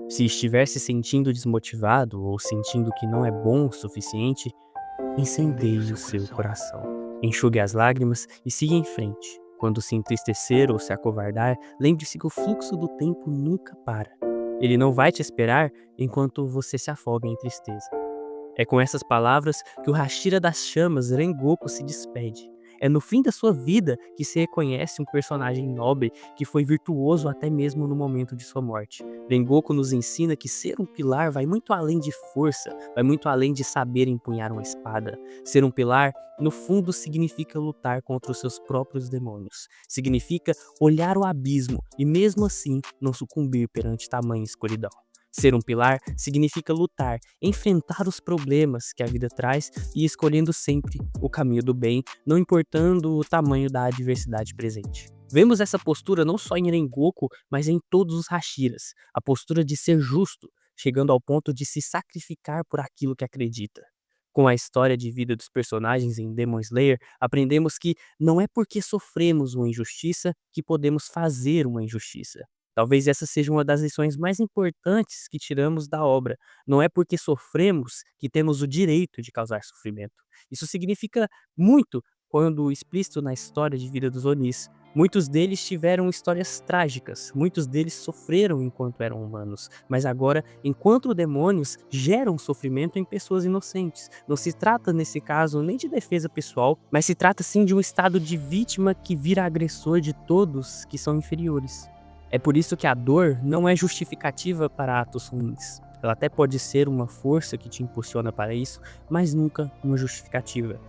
Se estiver se sentindo desmotivado ou sentindo que não é bom o suficiente, incendeie o seu coração. Enxugue as lágrimas e siga em frente. Quando se entristecer ou se acovardar, lembre-se que o fluxo do tempo nunca para. Ele não vai te esperar enquanto você se afoga em tristeza. É com essas palavras que o Hashira das Chamas Rengoku se despede. É no fim da sua vida que se reconhece um personagem nobre que foi virtuoso até mesmo no momento de sua morte. Rengoku nos ensina que ser um pilar vai muito além de força, vai muito além de saber empunhar uma espada. Ser um pilar, no fundo, significa lutar contra os seus próprios demônios. Significa olhar o abismo e mesmo assim não sucumbir perante tamanha escuridão. Ser um pilar significa lutar, enfrentar os problemas que a vida traz e escolhendo sempre o caminho do bem, não importando o tamanho da adversidade presente. Vemos essa postura não só em Rengoku, mas em todos os Hashiras, a postura de ser justo, chegando ao ponto de se sacrificar por aquilo que acredita. Com a história de vida dos personagens em Demon Slayer, aprendemos que não é porque sofremos uma injustiça que podemos fazer uma injustiça. Talvez essa seja uma das lições mais importantes que tiramos da obra. Não é porque sofremos que temos o direito de causar sofrimento. Isso significa muito quando explícito na história de vida dos Onis. Muitos deles tiveram histórias trágicas, muitos deles sofreram enquanto eram humanos, mas agora, enquanto demônios, geram sofrimento em pessoas inocentes. Não se trata, nesse caso, nem de defesa pessoal, mas se trata sim de um estado de vítima que vira agressor de todos que são inferiores. É por isso que a dor não é justificativa para atos ruins. Ela até pode ser uma força que te impulsiona para isso, mas nunca uma justificativa.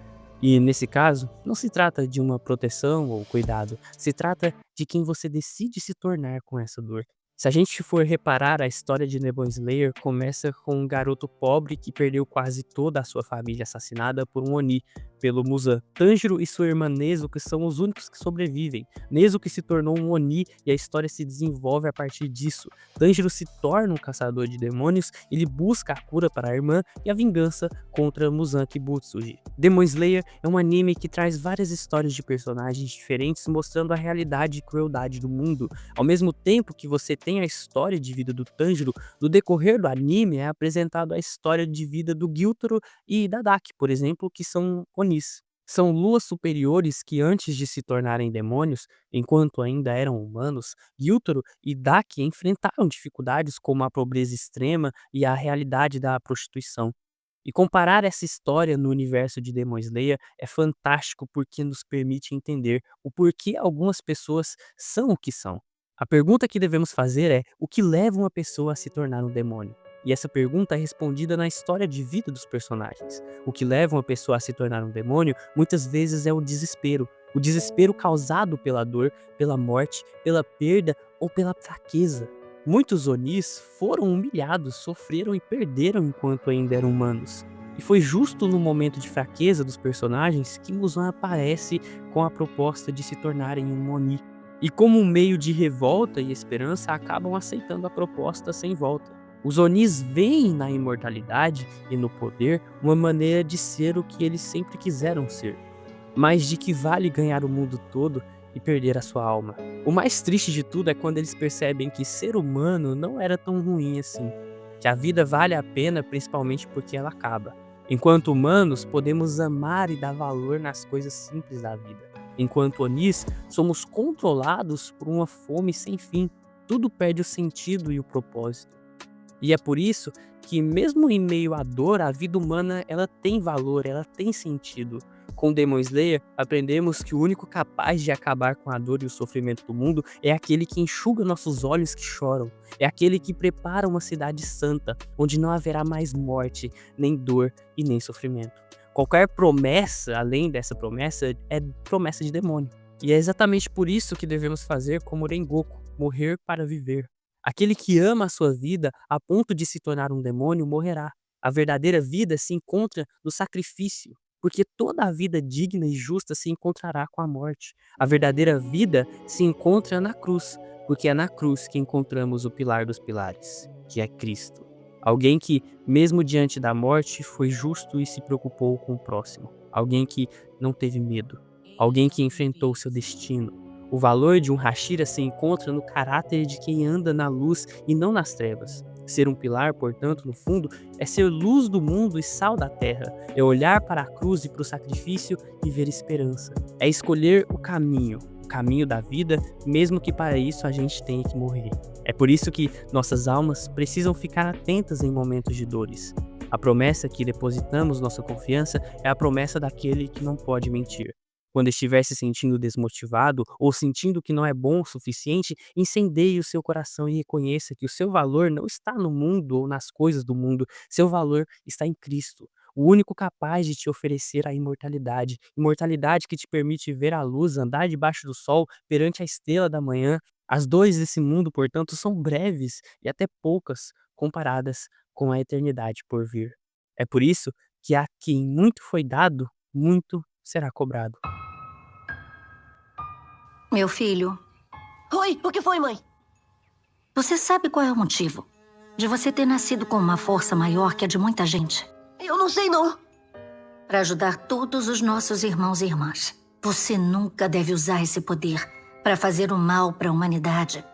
E nesse caso, não se trata de uma proteção ou cuidado, se trata de quem você decide se tornar com essa dor. Se a gente for reparar, a história de Demon Slayer começa com um garoto pobre que perdeu quase toda a sua família assassinada por um Oni, pelo Muzan. Tanjiro e sua irmã Nezuko são os únicos que sobrevivem. Nezuko se tornou um Oni e a história se desenvolve a partir disso. Tanjiro se torna um caçador de demônios, ele busca a cura para a irmã e a vingança contra Muzan Kibutsuji. Demon Slayer é um anime que traz várias histórias de personagens diferentes mostrando a realidade e crueldade do mundo. Ao mesmo tempo que você tem a história de vida do Tanjiro, no decorrer do anime é apresentado a história de vida do Gyutaro e da Daki, por exemplo, que são Onis. São luas superiores que antes de se tornarem demônios, enquanto ainda eram humanos, Gyutaro e Daki enfrentaram dificuldades como a pobreza extrema e a realidade da prostituição. E comparar essa história no universo de Demon Slayer é fantástico porque nos permite entender o porquê algumas pessoas são o que são. A pergunta que devemos fazer é: o que leva uma pessoa a se tornar um demônio? E essa pergunta é respondida na história de vida dos personagens. O que leva uma pessoa a se tornar um demônio muitas vezes é o desespero. O desespero causado pela dor, pela morte, pela perda ou pela fraqueza. Muitos Onis foram humilhados, sofreram e perderam enquanto ainda eram humanos. E foi justo no momento de fraqueza dos personagens que Muzan aparece com a proposta de se tornarem um Oni. E como um meio de revolta e esperança, acabam aceitando a proposta sem volta. Os Onis veem na imortalidade e no poder uma maneira de ser o que eles sempre quiseram ser. Mas de que vale ganhar o mundo todo e perder a sua alma? O mais triste de tudo é quando eles percebem que ser humano não era tão ruim assim, que a vida vale a pena principalmente porque ela acaba. Enquanto humanos, podemos amar e dar valor nas coisas simples da vida. Enquanto Onis, somos controlados por uma fome sem fim. Tudo perde o sentido e o propósito. E é por isso que, mesmo em meio à dor, a vida humana ela tem valor, ela tem sentido. Com Demon Slayer, aprendemos que o único capaz de acabar com a dor e o sofrimento do mundo é aquele que enxuga nossos olhos que choram. É aquele que prepara uma cidade santa, onde não haverá mais morte, nem dor e nem sofrimento. Qualquer promessa, além dessa promessa, é promessa de demônio. E é exatamente por isso que devemos fazer como Rengoku, morrer para viver. Aquele que ama a sua vida a ponto de se tornar um demônio morrerá. A verdadeira vida se encontra no sacrifício, porque toda a vida digna e justa se encontrará com a morte. A verdadeira vida se encontra na cruz, porque é na cruz que encontramos o pilar dos pilares, que é Cristo. Alguém que, mesmo diante da morte, foi justo e se preocupou com o próximo. Alguém que não teve medo. Alguém que enfrentou seu destino. O valor de um Hashira se encontra no caráter de quem anda na luz e não nas trevas. Ser um pilar, portanto, no fundo, é ser luz do mundo e sal da terra. É olhar para a cruz e para o sacrifício e ver esperança. É escolher o caminho da vida, mesmo que para isso a gente tenha que morrer. É por isso que nossas almas precisam ficar atentas em momentos de dores. A promessa que depositamos nossa confiança é a promessa daquele que não pode mentir. Quando estiver se sentindo desmotivado ou sentindo que não é bom o suficiente, incendeie o seu coração e reconheça que o seu valor não está no mundo ou nas coisas do mundo, seu valor está em Cristo, o único capaz de te oferecer a imortalidade, imortalidade que te permite ver a luz, andar debaixo do sol perante a estrela da manhã. As dores desse mundo, portanto, são breves e até poucas comparadas com a eternidade por vir. É por isso que a quem muito foi dado, muito será cobrado. Meu filho, Oi, o que foi, mãe? você sabe qual é o motivo de você ter nascido com uma força maior que a de muita gente? Eu não sei, não. Para ajudar todos os nossos irmãos e irmãs. Você nunca deve usar esse poder para fazer o mal para a humanidade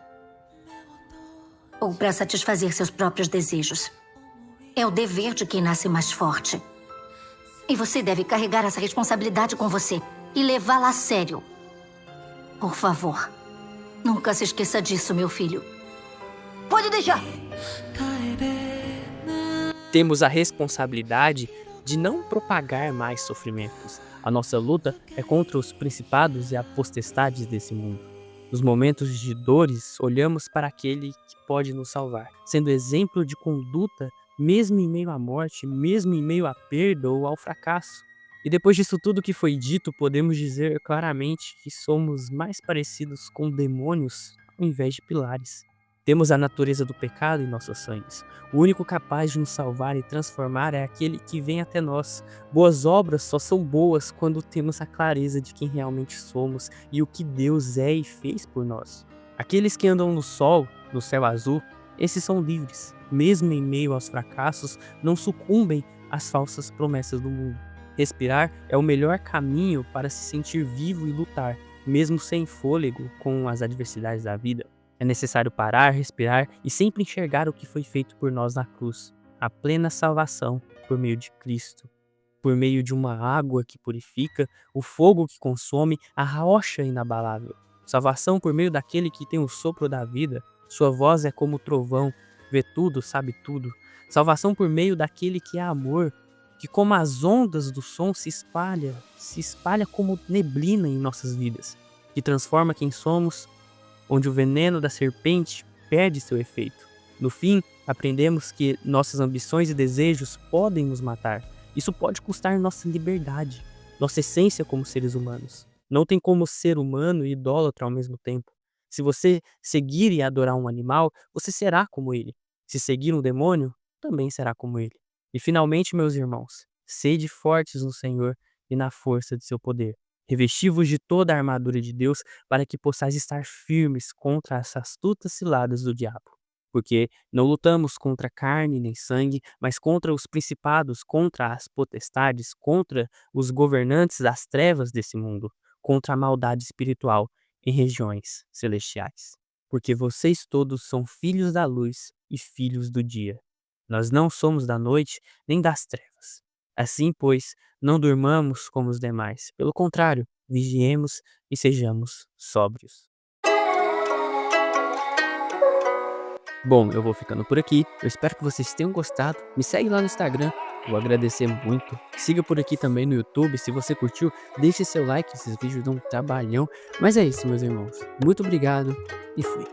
ou para satisfazer seus próprios desejos. É o dever de quem nasce mais forte. E você deve carregar essa responsabilidade com você e levá-la a sério. Por favor, nunca se esqueça disso, meu filho. Pode deixar. Temos a responsabilidade de não propagar mais sofrimentos. A nossa luta é contra os principados e as potestades desse mundo. Nos momentos de dores, olhamos para aquele que pode nos salvar, sendo exemplo de conduta, mesmo em meio à morte, mesmo em meio à perda ou ao fracasso. E depois disso tudo que foi dito, podemos dizer claramente que somos mais parecidos com demônios ao invés de pilares. Temos a natureza do pecado em nossos sangues. O único capaz de nos salvar e transformar é aquele que vem até nós. Boas obras só são boas quando temos a clareza de quem realmente somos e o que Deus é e fez por nós. Aqueles que andam no sol, no céu azul, esses são livres. Mesmo em meio aos fracassos, não sucumbem às falsas promessas do mundo. Respirar é o melhor caminho para se sentir vivo e lutar, mesmo sem fôlego com as adversidades da vida. É necessário parar, respirar e sempre enxergar o que foi feito por nós na cruz. A plena salvação por meio de Cristo. Por meio de uma água que purifica, o fogo que consome, a rocha inabalável. Salvação por meio daquele que tem o sopro da vida. Sua voz é como o trovão, vê tudo, sabe tudo. Salvação por meio daquele que é amor, que como as ondas do som se espalha como neblina em nossas vidas, que transforma quem somos, onde o veneno da serpente perde seu efeito. No fim, aprendemos que nossas ambições e desejos podem nos matar. Isso pode custar nossa liberdade, nossa essência como seres humanos. Não tem como ser humano e idólatra ao mesmo tempo. Se você seguir e adorar um animal, você será como ele. Se seguir um demônio, também será como ele. E finalmente, meus irmãos, sede fortes no Senhor e na força de seu poder. Revesti-vos de toda a armadura de Deus para que possais estar firmes contra as astutas ciladas do diabo. Porque não lutamos contra carne nem sangue, mas contra os principados, contra as potestades, contra os governantes das trevas desse mundo, contra a maldade espiritual em regiões celestiais. Porque vocês todos são filhos da luz e filhos do dia. Nós não somos da noite nem das trevas. Assim, pois, não durmamos como os demais. Pelo contrário, vigiemos e sejamos sóbrios. Bom, eu vou ficando por aqui. Eu espero que vocês tenham gostado. Me segue lá no Instagram. Vou agradecer muito. Siga por aqui também no YouTube. Se você curtiu, deixe seu like. Esses vídeos dão um trabalhão. Mas é isso, meus irmãos. Muito obrigado e fui.